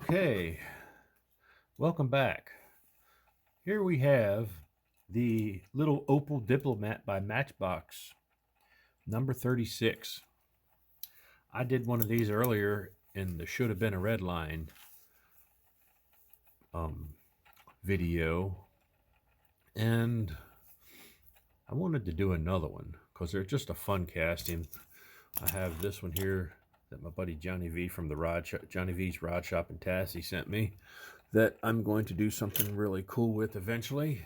Okay, welcome back. Here we have the little Opel Diplomat by Matchbox, number 36. I did one of these earlier in the Should Have Been a Red Line video, and I wanted to do another one because they're just a fun casting. I have this one here that my buddy Johnny V from the Johnny V's Rod Shop in Tassie sent me that I'm going to do something really cool with eventually.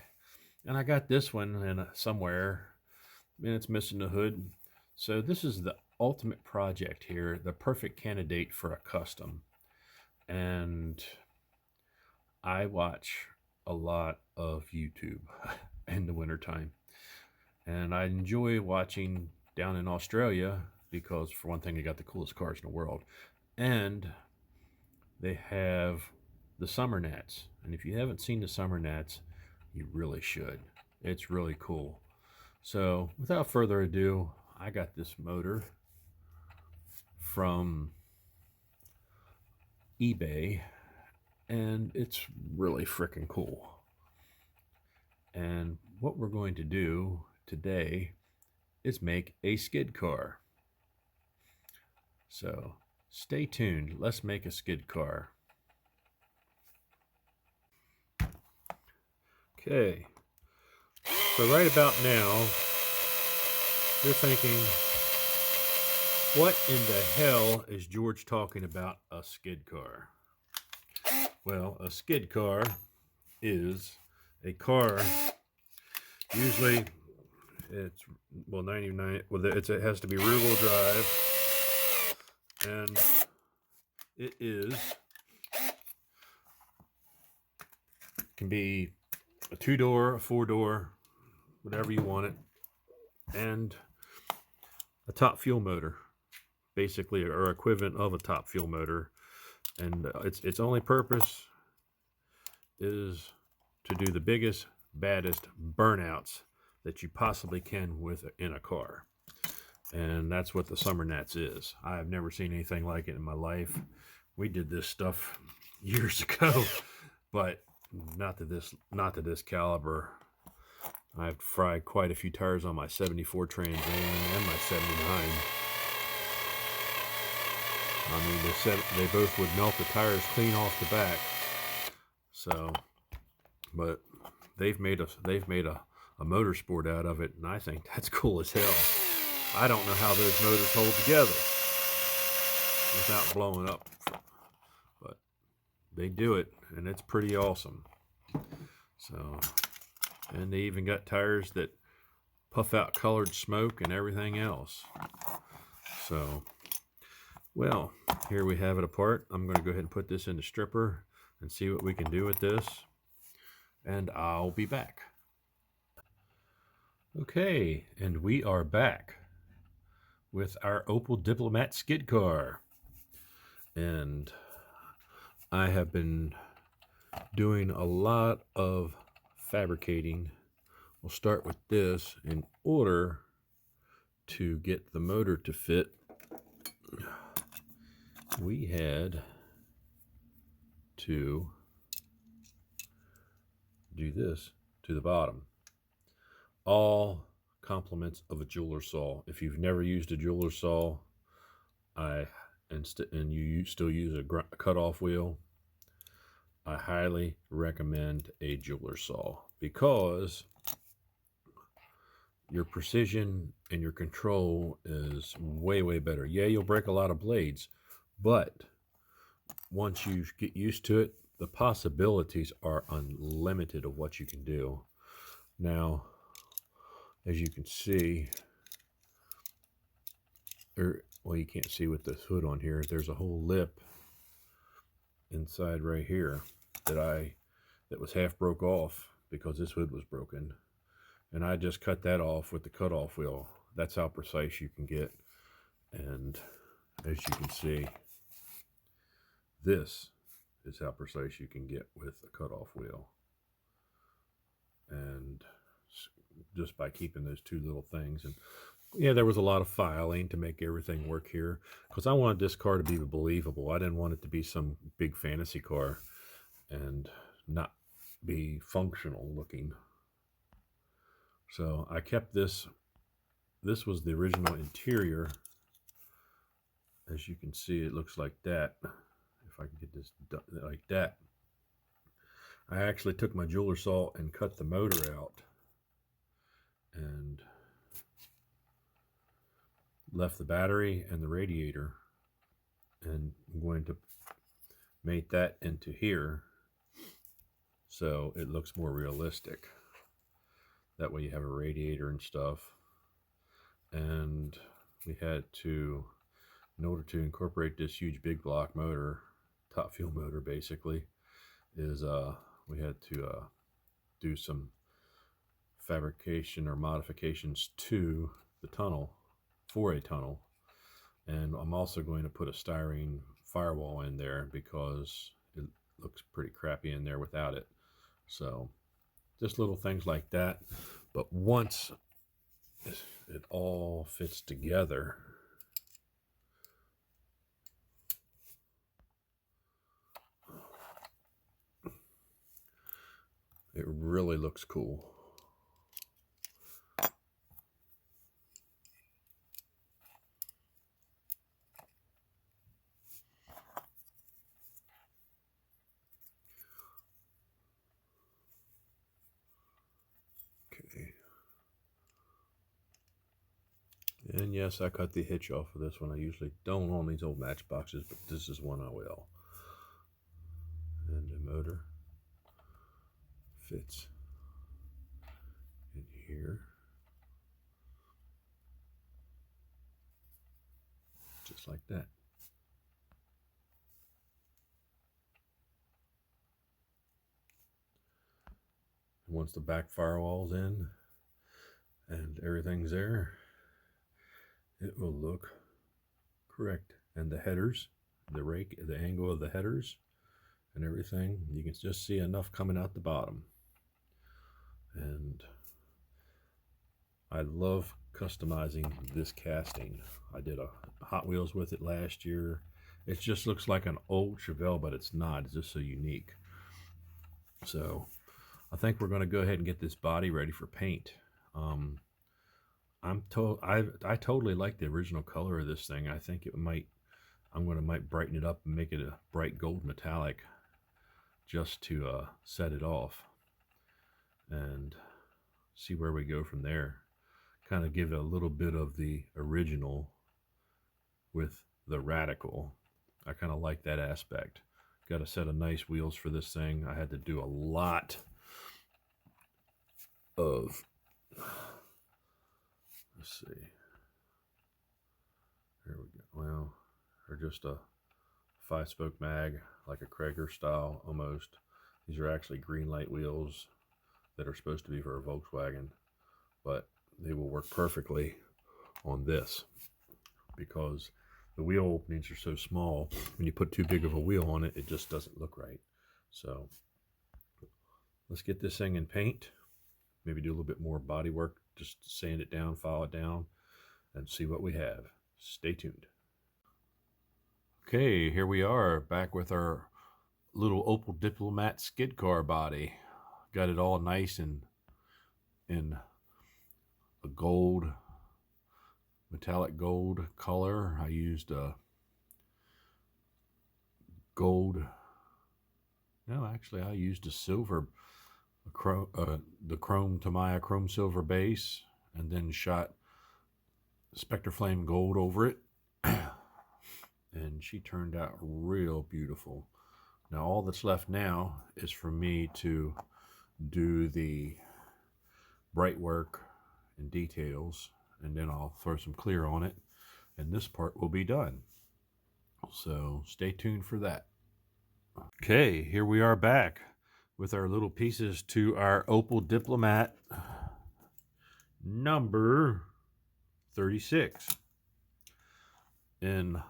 And I got this one in somewhere, and it's missing the hood. So this is the ultimate project here, the perfect candidate for a custom. And I watch a lot of YouTube in the wintertime. And I enjoy watching down in Australia because, for one thing, they got the coolest cars in the world. And they have the summer gnats. And if you haven't seen the summer gnats, you really should. It's really cool. So without further ado, I got this motor from eBay, and it's really freaking cool. And what we're going to do today is make a skid car. So stay tuned. Let's make a skid car. Okay, so right about now, you're thinking, what in the hell is George talking about a skid car? Well, a skid car is a car, usually it's, well, 99, well, it has to be rear-wheel drive, and it can be a 2-door, a 4-door, whatever you want it, and a top fuel motor, basically, or equivalent of a top fuel motor. And its only purpose is to do the biggest, baddest burnouts that you possibly can in a car. And that's what the Summer Gnats is. I have never seen anything like it in my life. We did this stuff years ago, but not to this caliber. I've fried quite a few tires on my 74 Trans Am and my 79. I mean, they both would melt the tires clean off the back. So, but they've made a motorsport out of it, and I think that's cool as hell. I don't know how those motors hold together without blowing up, but they do it, and it's pretty awesome. So, and they even got tires that puff out colored smoke and everything else. So, well, here we have it apart. I'm going to go ahead and put this in the stripper and see what we can do with this, and I'll be back. Okay, and we are back with our Opel Diplomat skid car. And I have been doing a lot of fabricating. We'll start with this. In order to get the motor to fit, we had to do this to the bottom. All compliments of a jeweler saw. If you've never used a jeweler saw, and you still use a cutoff wheel, I highly recommend a jeweler saw because your precision and your control is way, way better. Yeah, you'll break a lot of blades, but once you get used to it, the possibilities are unlimited of what you can do. Now, as you can see, well, you can't see with this hood on here, there's a whole lip inside right here that was half broke off because this hood was broken, and I just cut that off with the cutoff wheel. That's how precise you can get. And as you can see, this is how precise you can get with a cutoff wheel, and just by keeping those two little things. And Yeah, there was a lot of filing to make everything work here because I wanted this car to be believable. I didn't want it to be some big fantasy car and not be functional looking. So I kept this. This was the original interior. As you can see, it looks like that. If I can get this done like that. I actually took my jeweler saw and cut the motor out and left the battery and the radiator, and I'm going to mate that into here so it looks more realistic. That way you have a radiator and stuff. And we had to, in order to incorporate this huge big block motor, top fuel motor basically, is we had to do some fabrication or modifications to the tunnel, for a tunnel. And I'm also going to put a styrene firewall in there because it looks pretty crappy in there without it. So just little things like that. But once it all fits together, it really looks cool. Okay. And yes, I cut the hitch off of this one. I usually don't on these old Matchboxes, but this is one I will. And the motor fits in here. Just like that. And once the back firewall's in and everything's there, it will look correct. And the headers, the rake, the angle of the headers and everything, you can just see enough coming out the bottom. And I love customizing this casting. I did a Hot Wheels with it last year. It just looks like an old Chevelle, but it's not. It's just so unique. So I think we're going to go ahead and get this body ready for paint. I totally like the original color of this thing. I think it might brighten it up and make it a bright gold metallic just to set it off and see where we go from there. Kind of give it a little bit of the original with the radical. I kind of like that aspect. Got a set of nice wheels for this thing. I had to do a lot of, let's see, here we go. Well, they're just a 5-spoke mag, like a Krager style almost. These are actually green light wheels that are supposed to be for a Volkswagen, but they will work perfectly on this because the wheel openings are so small. When you put too big of a wheel on it, it just doesn't look right. So let's get this thing in paint. Maybe do a little bit more body work, just sand it down, file it down, and see what we have. Stay tuned. Okay, here we are back with our little Opel Diplomat skid car body. Got it all nice and in a gold, metallic gold color. I used I used a silver, the chrome Tamiya chrome silver base, and then shot Spectre Flame gold over it. And she turned out real beautiful. Now all that's left now is for me to do the bright work and details, and then I'll throw some clear on it, and this part will be done. So stay tuned for that. Okay, here we are back with our little pieces to our Opel Diplomat number 36 in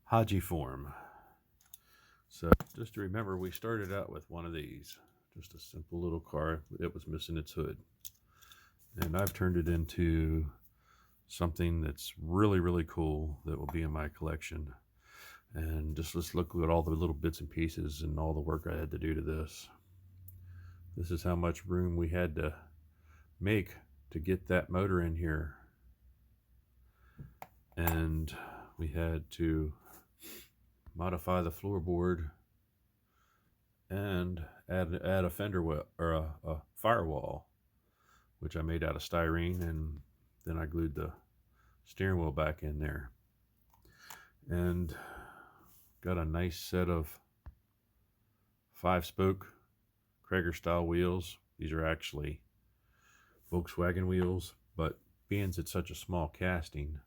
Haji form. So just to remember, we started out with one of these, just a simple little car. It was missing its hood, and I've turned it into something that's really, really cool that will be in my collection. And just let's look at all the little bits and pieces and all the work I had to do to this. This is how much room we had to make to get that motor in here. And we had to modify the floorboard and add a fender well, or a firewall, which I made out of styrene, and then I glued the steering wheel back in there. And got a nice set of 5-spoke Krager style wheels. These are actually Volkswagen wheels, but being it's such a small casting,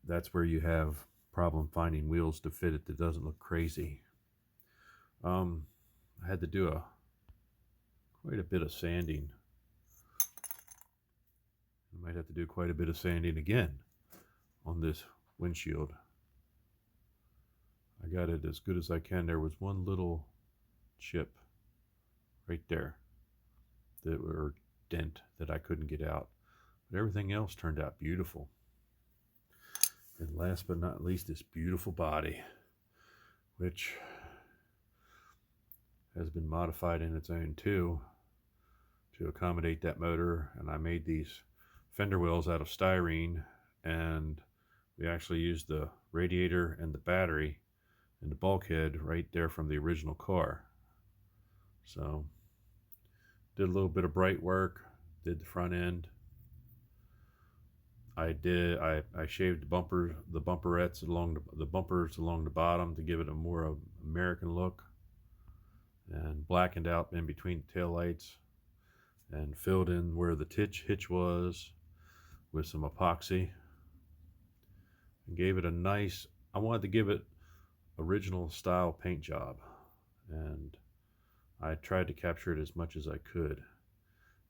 that's where you have problem finding wheels to fit it that doesn't look crazy. I had to do quite a bit of sanding. I might have to do quite a bit of sanding again on this windshield. I got it as good as I can. There was one little chip right there, or dent, that I couldn't get out, but everything else turned out beautiful. And last but not least, this beautiful body, which has been modified in its own too to accommodate that motor. And I made these fender wells out of styrene, and we actually used the radiator and the battery and the bulkhead right there from the original car. So did a little bit of bright work, did the front end. I shaved the bumperettes along the bumpers along the bottom to give it a more American look, and blackened out in between the tail lights, and filled in where the hitch was with some epoxy, and gave it a nice, I wanted to give it original style paint job, and I tried to capture it as much as I could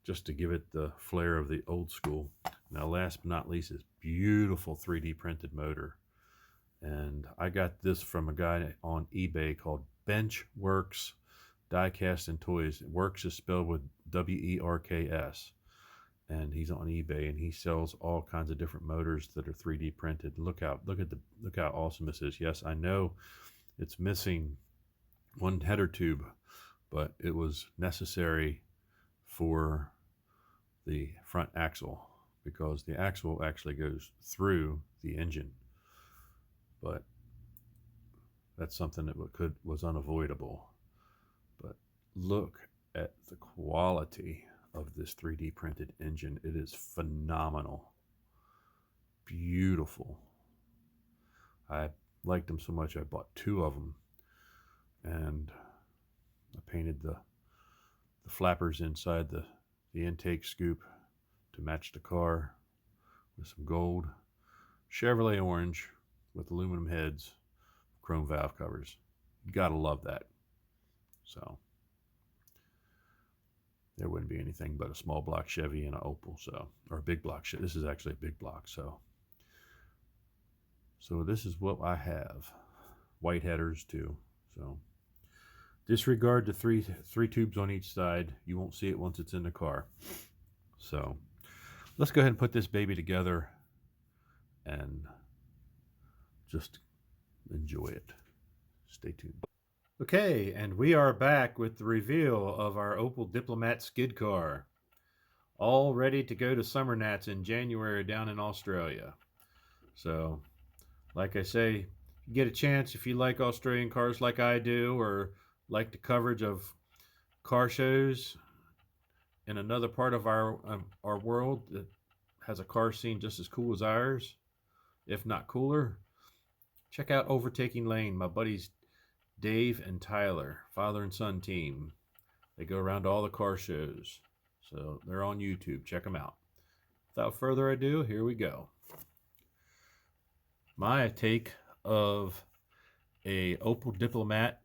just to give it the flair of the old school. Now last but not least, this beautiful 3D printed motor, and I got this from a guy on eBay called Benchworks Diecast and Toys. Works is spelled with W-E-R-K-S, and he's on eBay, and he sells all kinds of different motors that are 3D printed. Look how awesome this is. Yes, I know it's missing one header tube, but it was necessary for the front axle, because the axle actually goes through the engine, but that's something that was unavoidable. But look at the quality of this 3D printed engine. It is phenomenal, beautiful. I liked them so much I bought 2 of them, and I painted the flappers inside the intake scoop to match the car with some gold Chevrolet orange with aluminum heads, chrome valve covers. You gotta love that. So there wouldn't be anything but a small block Chevy and an Opel, or a big block Chevy. This is actually a big block, so this is what I have. White headers too. So disregard the three tubes on each side. You won't see it once it's in the car. So let's go ahead and put this baby together and just enjoy it. Stay tuned. Okay, and we are back with the reveal of our Opel Diplomat skid car. All ready to go to Summer Nats in January down in Australia. So, like I say, you get a chance, if you like Australian cars like I do, or like the coverage of car shows in another part of our world that has a car scene just as cool as ours, if not cooler, check out Overtaking Lane. My buddies Dave and Tyler, father and son team. They go around to all the car shows, so they're on YouTube. Check them out. Without further ado, here we go. My take of a Opel Diplomat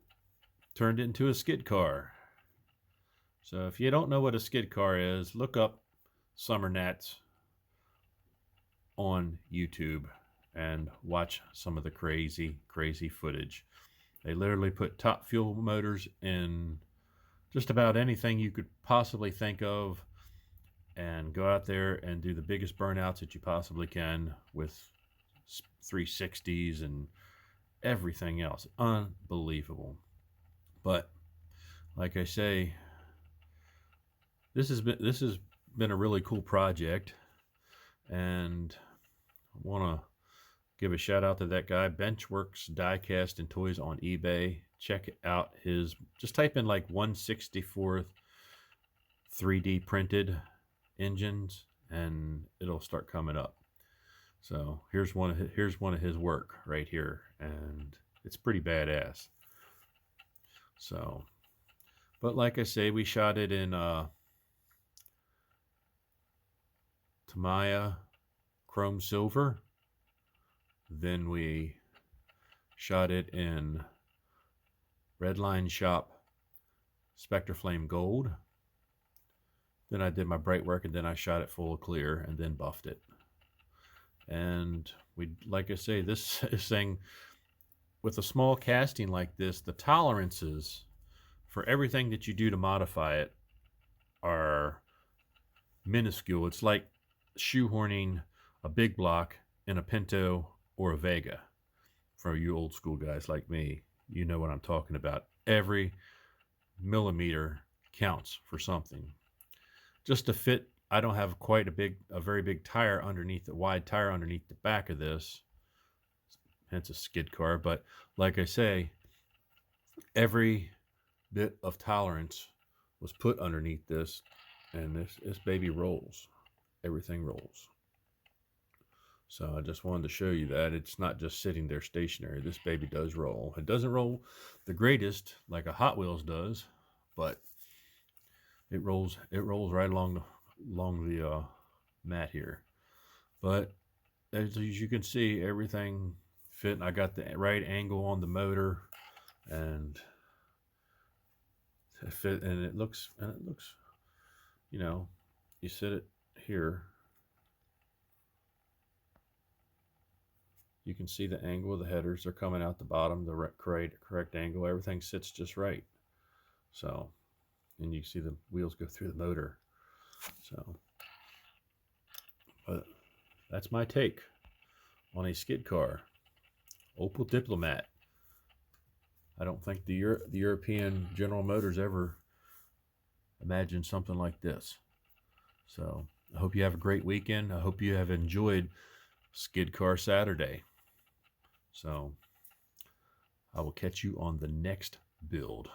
turned into a skid car. So if you don't know what a skid car is, look up Summer Nats on YouTube and watch some of the crazy footage. They literally put top fuel motors in just about anything you could possibly think of and go out there and do the biggest burnouts that you possibly can with 360s and everything else. Unbelievable. But like I say, this has been a really cool project, and I want to give a shout out to that guy, Benchworks Diecast and Toys on eBay. Check out his, just type in like 1/64th 3D printed engines and it'll start coming up. So here's one of his work right here, and it's pretty badass. So, but like I say, we shot it in Tamiya chrome silver. Then we shot it in Redline Shop Spectre Flame Gold. Then I did my bright work, and then I shot it full clear and then buffed it. And we, like I say, this thing, with a small casting like this, the tolerances for everything that you do to modify it are minuscule. It's like shoehorning a big block in a Pinto or a Vega. For you old school guys like me, you know what I'm talking about. Every millimeter counts for something. Just to fit, I don't have quite a very big tire underneath, the wide tire underneath the back of this, hence a skid car. But like I say, every bit of tolerance was put underneath this, and this baby rolls. Everything rolls. So I just wanted to show you that it's not just sitting there stationary. This baby does roll. It doesn't roll the greatest like a Hot Wheels does, but it rolls right along the mat here. But as you can see, everything fit. I got the right angle on the motor, and it fit, and it looks, you know, you sit it here, you can see the angle of the headers. They're coming out the bottom, the correct angle. Everything sits just right. So, and you see the wheels go through the motor. So, but that's my take on a skid car, Opel Diplomat. I don't think the European General Motors ever imagined something like this. So I hope you have a great weekend. I hope you have enjoyed Skid Car Saturday. So I will catch you on the next build.